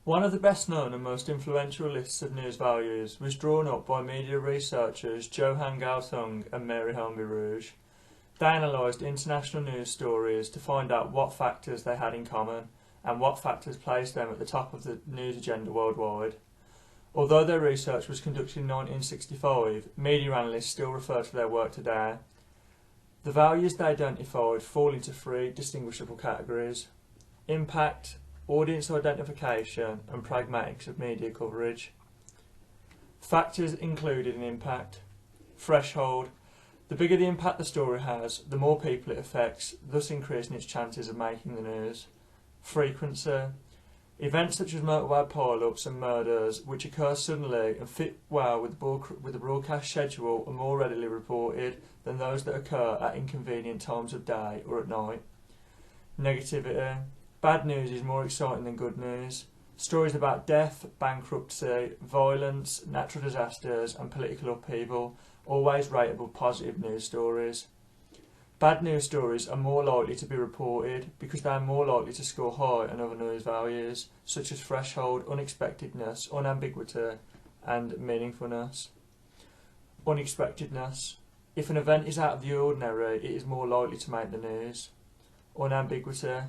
One of the best known and most influential lists of news values was drawn up by media researchers Johann Galtung and Mary Holmby Ruge. They analysed international news stories to find out what factors they had in common and what factors placed them at the top of the news agenda worldwide. Although their research was conducted in 1965, media analysts still refer to their work today. The values they identified fall into three distinguishable categories: impact, audience identification and pragmatics of media coverage. Factors included in impact: threshold. The bigger the impact the story has, the more people it affects, thus increasing its chances of making the news. Frequency. Events such as motorway pile-ups and murders, which occur suddenly and fit well with the broadcast schedule, are more readily reported than those that occur at inconvenient times of day or at night. Negativity. Bad news is more exciting than good news. Stories about death, bankruptcy, violence, natural disasters and political upheaval always rate above positive news stories. Bad news stories are more likely to be reported because they are more likely to score high on other news values, such as threshold, unexpectedness, unambiguity, and meaningfulness. Unexpectedness. If an event is out of the ordinary, it is more likely to make the news. Unambiguity.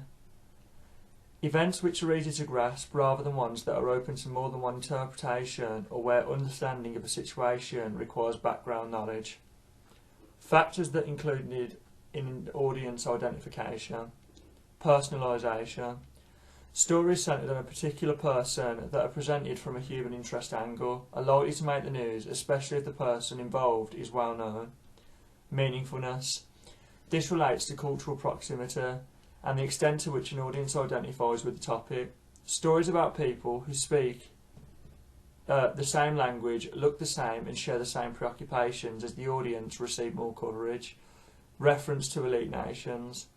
Events which are easy to grasp rather than ones that are open to more than one interpretation or where understanding of a situation requires background knowledge. Factors that included in audience identification. Personalisation. Stories centred on a particular person that are presented from a human interest angle are likely to make the news, especially if the person involved is well known. Meaningfulness. This relates to cultural proximity and the extent to which an audience identifies with the topic. Stories about people who speak the same language, look the same and share the same preoccupations as the audience receive more coverage. Reference to elite nations.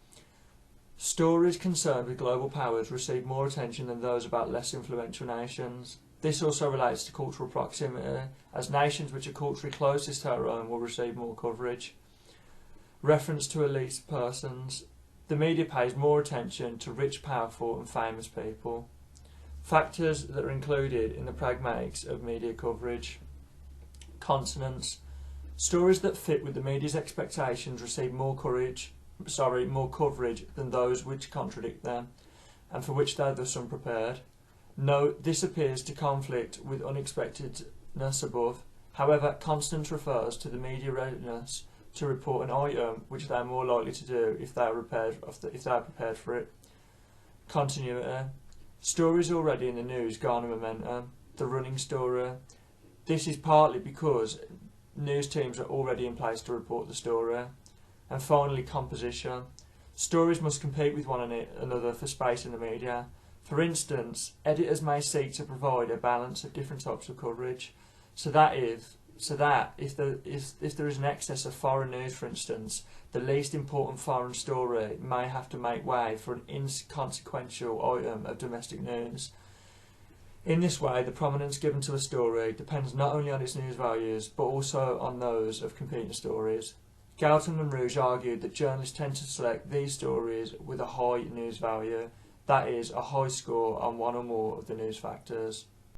Stories concerned with global powers receive more attention than those about less influential nations. This also relates to cultural proximity, as nations which are culturally closest to our own will receive more coverage. Reference to elite persons. The media pays more attention to rich, powerful and famous people. Factors that are included in the pragmatics of media coverage. Consonance. Stories that fit with the media's expectations receive more coverage than those which contradict them, and for which they are thus unprepared. Note, this appears to conflict with unexpectedness above. However, consonance refers to the media readiness to report an item which they are more likely to do if they are prepared for it. Continuity. Stories already in the news garner momentum. The running story. This is partly because news teams are already in place to report the story. And finally, composition. Stories must compete with one another for space in the media. For instance, editors may seek to provide a balance of different types of coverage, so that if there is an excess of foreign news, for instance, the least important foreign story may have to make way for an inconsequential item of domestic news. In this way, the prominence given to a story depends not only on its news values, but also on those of competing stories. Galtung and Ruge argued that journalists tend to select these stories with a high news value, that is, a high score on one or more of the news factors.